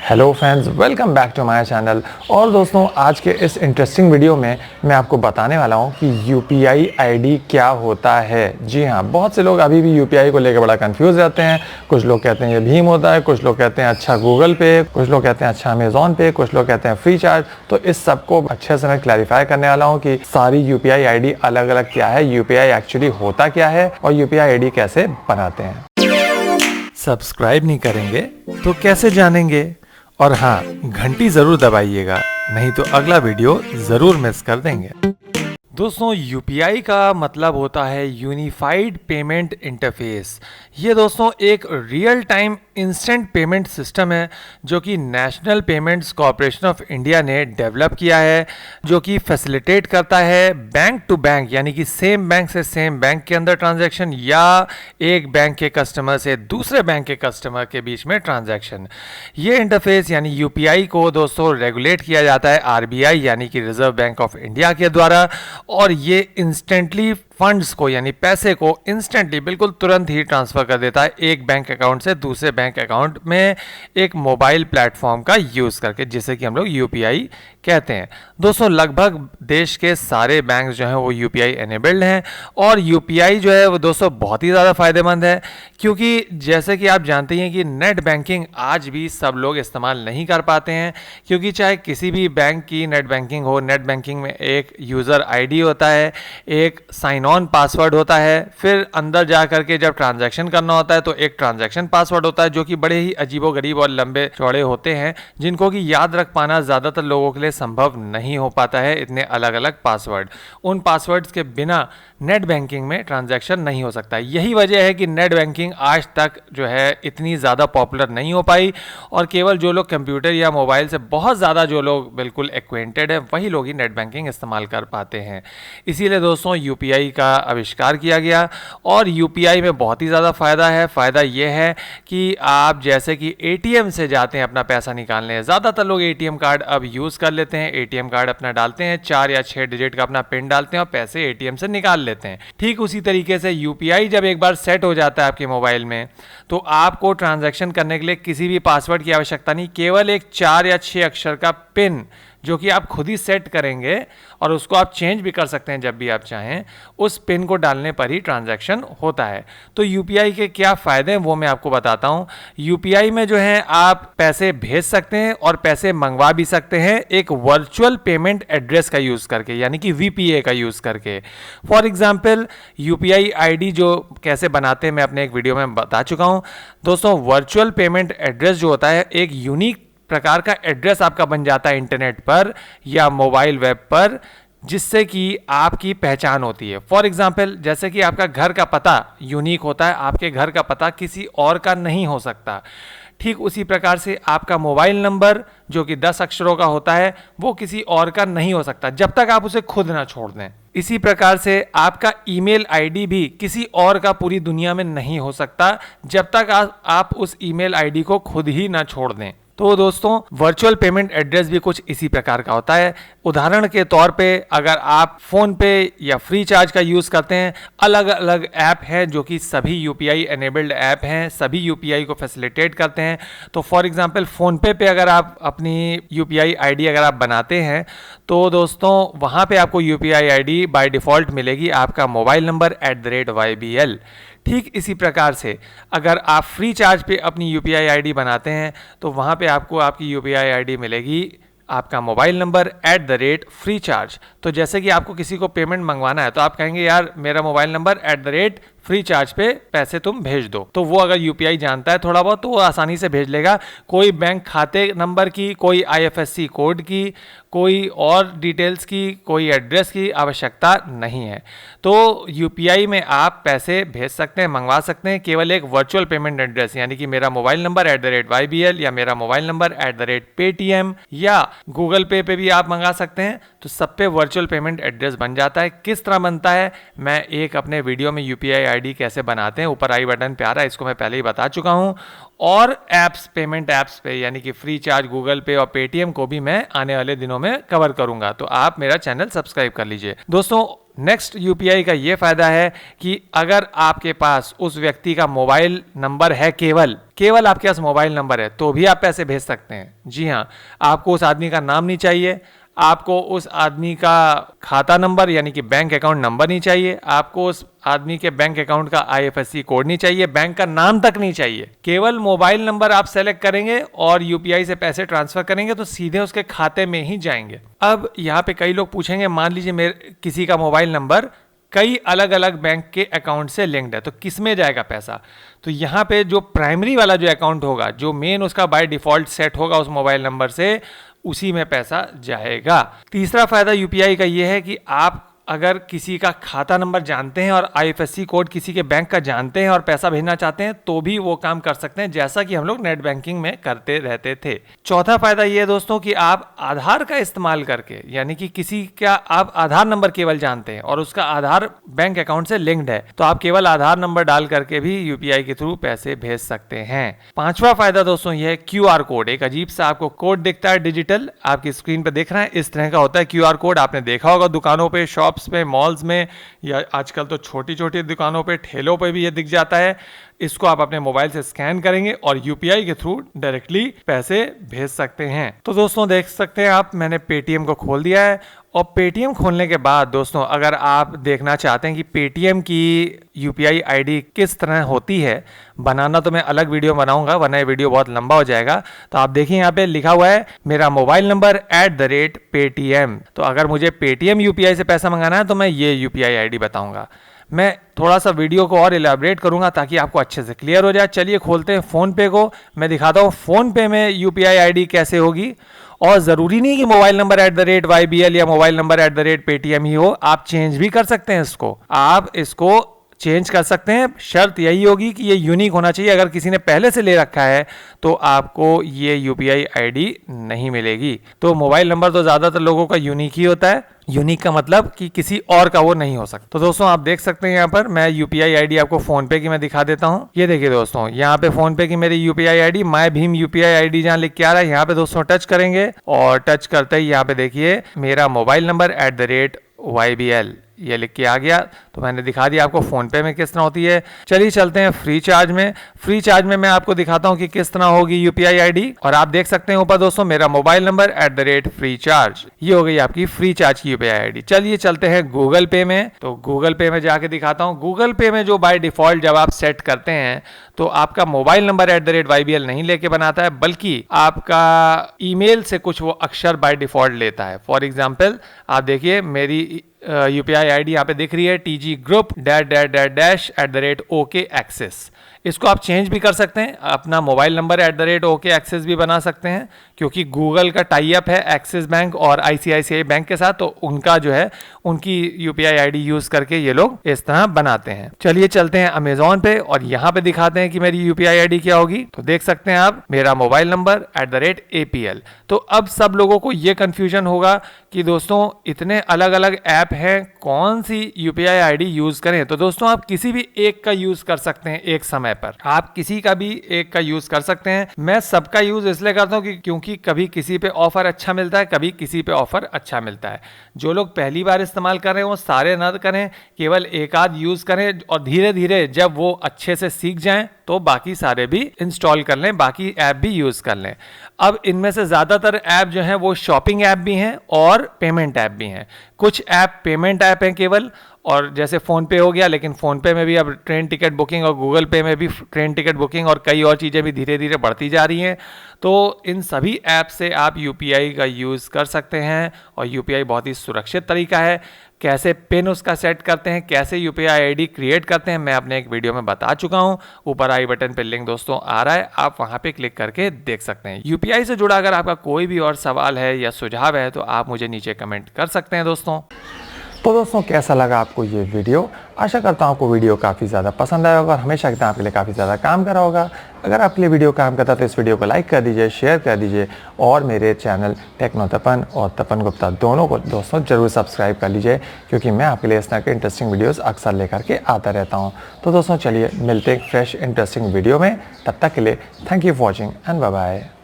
Hello friends, welcome back to my channel. और दोस्तों, आज के इस इंटरेस्टिंग वीडियो में मैं आपको बताने वाला हूं कि यूपीआई आईडी क्या होता है। जी हां, बहुत से लोग अभी भी यूपीआई को लेकर बड़ा कंफ्यूज रहते हैं। कुछ लोग कहते हैं ये भीम होता है, कुछ लोग कहते हैं अच्छा गूगल पे, कुछ लोग कहते हैं अच्छा अमेजॉन पे, कुछ लोग कहते हैं फ्री चार्ज। तो इस सबको अच्छे से मैं क्लैरिफाई करने वाला हूँ कि सारी यूपीआई आईडी अलग अलग क्या है, यूपीआई एक्चुअली होता क्या है और यूपीआई आईडी कैसे बनाते हैं। सब्सक्राइब नहीं करेंगे तो कैसे जानेंगे? और हाँ, घंटी जरूर दबाइएगा, नहीं तो अगला वीडियो जरूर मिस कर देंगे। दोस्तों, यूपीआई का मतलब होता है यूनिफाइड पेमेंट इंटरफेस। ये दोस्तों एक real time instant payment system है जो कि national payments corporation of India ने डेवलप किया है, जो कि फैसिलिटेट करता है बैंक टू बैंक, यानी कि सेम बैंक से सेम बैंक के अंदर ट्रांजैक्शन या एक बैंक के कस्टमर से दूसरे बैंक के कस्टमर के बीच में ट्रांजैक्शन। ये इंटरफेस यानी यूपीआई को दोस्तों रेगुलेट किया जाता है आरबीआई यानी कि रिजर्व बैंक ऑफ इंडिया के द्वारा, और ये इंस्टेंटली फंड्स को यानी पैसे को इंस्टेंटली बिल्कुल तुरंत ही ट्रांसफ़र कर देता है एक बैंक अकाउंट से दूसरे बैंक अकाउंट में एक मोबाइल प्लेटफॉर्म का यूज़ करके, जिसे कि हम लोग यूपीआई कहते हैं। दोस्तों, लगभग देश के सारे बैंक जो हैं वो यूपीआई एनेबल्ड हैं, और यूपीआई जो है वो दोस्तों बहुत ही ज़्यादा फ़ायदेमंद है, क्योंकि जैसे कि आप जानते हैं कि नेट बैंकिंग आज भी सब लोग इस्तेमाल नहीं कर पाते हैं, क्योंकि चाहे किसी भी बैंक की नेट बैंकिंग हो, नेट बैंकिंग में एक यूज़र आईडी होता है, एक साइन ऑन पासवर्ड होता है, फिर अंदर जा करके जब ट्रांजैक्शन करना होता है तो एक ट्रांजैक्शन पासवर्ड होता है, जो कि बड़े ही अजीबोगरीब और लंबे चौड़े होते हैं, जिनको कि याद रख पाना ज़्यादातर लोगों के लिए संभव नहीं हो पाता है, इतने अलग अलग पासवर्ड। उन पासवर्ड्स के बिना नेट बैंकिंग में ट्रांजैक्शन नहीं हो सकता। यही वजह है कि नेट बैंकिंग आज तक जो है इतनी ज़्यादा पॉपुलर नहीं हो पाई, और केवल जो लोग कंप्यूटर या मोबाइल से बहुत ज़्यादा जो लोग बिल्कुल एक्वेंटेड है वही लोग ही नेट बैंकिंग इस्तेमाल कर पाते हैं। इसीलिए दोस्तों यूपीआई का आविष्कार किया गया, और यूपीआई में बहुत ही ज़्यादा फ़ायदा है। फ़ायदा ये है कि आप जैसे कि एटीएम से जाते हैं अपना पैसा निकालने, ज़्यादातर लोग एटीएम कार्ड अब यूज़ कर लेते हैं। एटीएम कार्ड अपना डालते हैं, 4 या 6 डिजिट का अपना पिन डालते हैं और पैसे एटीएम से निकाल लेते हैं। ठीक उसी तरीके से यूपीआई जब एक बार सेट हो जाता है आपके मोबाइल में, तो आपको ट्रांजैक्शन करने के लिए किसी भी पासवर्ड की आवश्यकता नहीं, केवल एक 4 या 6 अक्षर का पिन जो कि आप खुद ही सेट करेंगे, और उसको आप चेंज भी कर सकते हैं जब भी आप चाहें, उस पिन को डालने पर ही ट्रांजैक्शन होता है। तो यूपीआई के क्या फ़ायदे हैं वो मैं आपको बताता हूं। यूपीआई में जो है आप पैसे भेज सकते हैं और पैसे मंगवा भी सकते हैं एक वर्चुअल पेमेंट एड्रेस का यूज़ करके, यानी कि वीपीए का यूज़ करके। फॉर एग्जाम्पल, यूपीआई आईडी जो कैसे बनाते हैं मैं अपने एक वीडियो में बता चुका हूँ। दोस्तों, वर्चुअल पेमेंट एड्रेस जो होता है एक यूनिक प्रकार का एड्रेस आपका बन जाता है इंटरनेट पर या मोबाइल वेब पर, जिससे कि आपकी पहचान होती है। फॉर एग्जाम्पल, जैसे कि आपका घर का पता यूनिक होता है, आपके घर का पता किसी और का नहीं हो सकता। ठीक उसी प्रकार से आपका मोबाइल नंबर जो कि 10 अक्षरों का होता है वो किसी और का नहीं हो सकता जब तक आप उसे खुद ना छोड़ दें। इसी प्रकार से आपका ईमेल आईडी भी किसी और का पूरी दुनिया में नहीं हो सकता जब तक आप उस ईमेल आईडी को खुद ही ना छोड़ दें। तो दोस्तों, वर्चुअल पेमेंट एड्रेस भी कुछ इसी प्रकार का होता है। उदाहरण के तौर पे अगर आप फ़ोन पे या फ्री चार्ज का यूज़ करते हैं, अलग अलग ऐप हैं जो कि सभी यूपीआई एनेबल्ड ऐप हैं, सभी यूपीआई को फैसिलिटेट करते हैं। तो फॉर एग्जांपल, फ़ोन पे अगर आप अपनी यूपीआई आईडी अगर आप बनाते हैं, तो दोस्तों वहाँ पे आपको यूपीआई आईडी बाय डिफ़ॉल्ट मिलेगी आपका मोबाइल नंबर @YBL। ठीक इसी प्रकार से अगर आप फ्री चार्ज पे अपनी यूपीआई आईडी बनाते हैं, तो वहाँ पे आपको आपकी यूपीआई आईडी मिलेगी आपका मोबाइल नंबर @freecharge। तो जैसे कि आपको किसी को पेमेंट मंगवाना है तो आप कहेंगे यार मेरा मोबाइल नंबर फ्री चार्ज पे पैसे तुम भेज दो, तो वो अगर यूपीआई जानता है थोड़ा बहुत तो वो आसानी से भेज लेगा। कोई बैंक खाते नंबर की, कोई आईएफएससी कोड की, कोई और डिटेल्स की, कोई एड्रेस की आवश्यकता नहीं है। तो यूपीआई में आप पैसे भेज सकते हैं, मंगवा सकते हैं, केवल एक वर्चुअल पेमेंट एड्रेस यानी कि मेरा मोबाइल नंबर @YBL या मेरा मोबाइल नंबर @Paytm या गूगल पे भी आप मंगा सकते हैं। तो सब पे वर्चुअल पेमेंट एड्रेस बन जाता है। किस तरह बनता है मैं एक अपने वीडियो में यूपीआई आईडी कैसे बनाते हैं, ऊपर आई बटन पे आ रहा है, इसको मैं पहले ही बता चुका हूं। और ऐप्स, पेमेंट ऐप्स पे यानी कि फ्री चार्ज, गूगल पे और पेटीएम को भी मैं आने वाले दिनों में कवर करूंगा, तो आप मेरा चैनल सब्सक्राइब कर लीजिए। दोस्तों, नेक्स्ट यूपीआई का ये फायदा है कि अगर आपके पास उस व्यक्ति का मोबाइल नंबर है, केवल आपके पास मोबाइल नंबर है, तो भी आप पैसे भेज सकते हैं। जी हाँ, आपको उस आदमी का नाम नहीं चाहिए, आपको उस आदमी का खाता नंबर यानी कि बैंक अकाउंट नंबर नहीं चाहिए, आपको उस आदमी के बैंक अकाउंट का आईएफएससी कोड नहीं चाहिए, बैंक का नाम तक नहीं चाहिए। केवल मोबाइल नंबर आप सेलेक्ट करेंगे और यूपीआई से पैसे ट्रांसफर करेंगे तो सीधे उसके खाते में ही जाएंगे। अब यहाँ पे कई लोग पूछेंगे, मान लीजिए मेरे किसी का मोबाइल नंबर कई अलग अलग बैंक के अकाउंट से लिंक्ड है, तो किस में जाएगा पैसा? तो यहाँ पे जो प्राइमरी वाला जो अकाउंट होगा, जो मेन उसका बाय डिफॉल्ट सेट होगा उस मोबाइल नंबर से, उसी में पैसा जाएगा। तीसरा फायदा यूपीआई का ये है कि आप अगर किसी का खाता नंबर जानते हैं और आईएफएससी कोड किसी के बैंक का जानते हैं और पैसा भेजना चाहते हैं तो भी वो काम कर सकते हैं, जैसा कि हम लोग नेट बैंकिंग में करते रहते थे। चौथा फायदा ये है दोस्तों कि आप आधार का इस्तेमाल करके, यानी कि किसी का आप आधार नंबर केवल जानते हैं और उसका आधार बैंक अकाउंट से लिंक्ड है, तो आप केवल आधार नंबर डाल करके भी यूपीआई के थ्रू पैसे भेज सकते हैं। पांचवा फायदा दोस्तों ये है क्यूआर कोड। एक अजीब सा आपको कोड दिखता है डिजिटल, आपकी स्क्रीन पर देख रहे हैं, इस तरह का होता है क्यूआर कोड। आपने देखा होगा दुकानों पे, शॉप में, मॉल्स में, या आजकल तो छोटी छोटी दुकानों पे, ठेलों पे भी ये दिख जाता है। इसको आप अपने मोबाइल से स्कैन करेंगे और यूपीआई के थ्रू डायरेक्टली पैसे भेज सकते हैं। तो दोस्तों देख सकते हैं आप, मैंने पेटीएम को खोल दिया है और पेटीएम खोलने के बाद दोस्तों अगर आप देखना चाहते हैं कि पेटीएम की यूपीआई आईडी किस तरह होती है, बनाना तो मैं अलग वीडियो बनाऊंगा वरना ये वीडियो बहुत लंबा हो जाएगा। तो आप देखिए यहाँ पे लिखा हुआ है मेरा मोबाइल नंबर @पेटीएम। तो अगर मुझे पेटीएम यूपीआई से पैसा मंगाना है तो मैं ये यूपीआई आईडी बताऊंगा। मैं थोड़ा सा वीडियो को और इलेबोरेट करूंगा ताकि आपको अच्छे से क्लियर हो जाए। चलिए खोलते हैं फोन पे को, मैं दिखाता हूँ फोन पे में यूपीआई आईडी कैसे होगी। और जरूरी नहीं कि मोबाइल नंबर @YBL या मोबाइल नंबर @पेटीएम ही हो, आप चेंज भी कर सकते हैं इसको। आप इसको चेंज कर सकते हैं, शर्त यही होगी कि ये यूनिक होना चाहिए। अगर किसी ने पहले से ले रखा है तो आपको ये यूपीआई आईडी नहीं मिलेगी। तो मोबाइल नंबर तो ज्यादातर लोगों का यूनिक ही होता है, यूनिक का मतलब कि किसी और का वो नहीं हो सकता। तो दोस्तों आप देख सकते हैं यहाँ पर मैं यूपीआई आईडी आपको फोन पे की मैं दिखा देता हूँ। ये देखिए दोस्तों, यहाँ पे फोन पे की मेरी UPI ID, my Bhim UPI ID जहाँ लिख के आ रहा है, यहाँ पे दोस्तों टच करेंगे और टच करते ही यहाँ पे देखिए मेरा मोबाइल नंबर @YBL ये लिख के आ गया। तो मैंने दिखा दिया आपको फोन पे में किस तरह होती है। चलिए चलते हैं फ्री चार्ज में। फ्री चार्ज में मैं आपको दिखाता हूं कि किस तरह होगी यूपीआई आईडी। और आप देख सकते हैं ऊपर दोस्तों मेरा मोबाइल नंबर @freecharge, ये हो गई आपकी फ्री चार्ज की यूपीआई आईडी। चलिए चलते हैं गूगल पे में। तो गूगल पे में जाके दिखाता हूं। गूगल पे में जो बाय डिफॉल्ट जब आप सेट करते हैं तो आपका मोबाइल नंबर @YBL नहीं लेके बनाता है, बल्कि आपका ईमेल से कुछ वो अक्षर बाय डिफॉल्ट लेता है। फॉर एग्जाम्पल आप देखिए मेरी यूपीआई आईडी यहाँ पे दिख रही है tggroup @OKAccess। इसको आप चेंज भी कर सकते हैं, अपना मोबाइल नंबर @OKAccess भी बना सकते हैं, क्योंकि गूगल का टाई अप है एक्सिस बैंक और आईसीआईसीआई बैंक के साथ, तो उनका जो है उनकी यूपीआई आईडी यूज करके ये लोग इस तरह बनाते हैं। चलिए चलते हैं अमेजोन पे और यहाँ पे दिखाते हैं कि मेरी यूपीआई आईडी क्या होगी। तो देख सकते हैं आप मेरा मोबाइल नंबर @APL। तो अब सब लोगों को ये कंफ्यूजन होगा कि दोस्तों इतने अलग अलग ऐप हैं, कौन सी यूपीआई आईडी यूज करें। तो दोस्तों आप किसी भी एक का यूज कर सकते हैं, एक समय पर आप किसी का भी एक का यूज कर सकते हैं। मैं सबका यूज इसलिए करता हूँ क्योंकि कभी किसी पे ऑफर अच्छा मिलता है, कभी किसी पे ऑफर अच्छा मिलता है। जो लोग पहली बार इस्तेमाल कर रहे हैं वो सारे न करें, केवल एक आध यूज करें और धीरे धीरे जब वो अच्छे से सीख जाएं तो बाकी सारे भी इंस्टॉल कर लें, बाकी ऐप भी यूज कर लें। अब इनमें से ज्यादातर ऐप जो हैं वो शॉपिंग ऐप भी हैं और पेमेंट ऐप भी हैं। कुछ ऐप पेमेंट ऐप हैं केवल, और जैसे फ़ोन पे हो गया, लेकिन फ़ोन पे में भी अब ट्रेन टिकट बुकिंग और गूगल पे में भी ट्रेन टिकट बुकिंग और कई और चीज़ें भी धीरे धीरे बढ़ती जा रही हैं। तो इन सभी ऐप से आप यूपीआई का यूज़ कर सकते हैं और यूपीआई बहुत ही सुरक्षित तरीका है। कैसे पिन उसका सेट करते हैं, कैसे यूपीआई आईडी क्रिएट करते हैं, मैं अपने एक वीडियो में बता चुका हूं। ऊपर आई बटन पे लिंक दोस्तों आ रहा है, आप वहां पे क्लिक करके देख सकते हैं। यूपीआई से जुड़ा अगर आपका कोई भी और सवाल है या सुझाव है तो आप मुझे नीचे कमेंट कर सकते हैं दोस्तों। तो दोस्तों कैसा लगा आपको ये वीडियो? आशा करता हूँ आपको वीडियो काफ़ी ज़्यादा पसंद आया होगा और हमेशा की तरह आपके लिए काफ़ी ज़्यादा काम करा होगा। अगर आपके लिए वीडियो काम करता है तो इस वीडियो को लाइक कर दीजिए, शेयर कर दीजिए और मेरे चैनल टेक्नो तपन और तपन गुप्ता दोनों को दोस्तों ज़रूर सब्सक्राइब कर लीजिए, क्योंकि मैं आपके लिए इस तरह के इंटरेस्टिंग वीडियोज़ अक्सर लेकर के आता रहता हूँ। तो दोस्तों चलिए मिलते हैं फ्रेश इंटरेस्टिंग वीडियो में, तब तक के लिए thank you for watching and bye bye.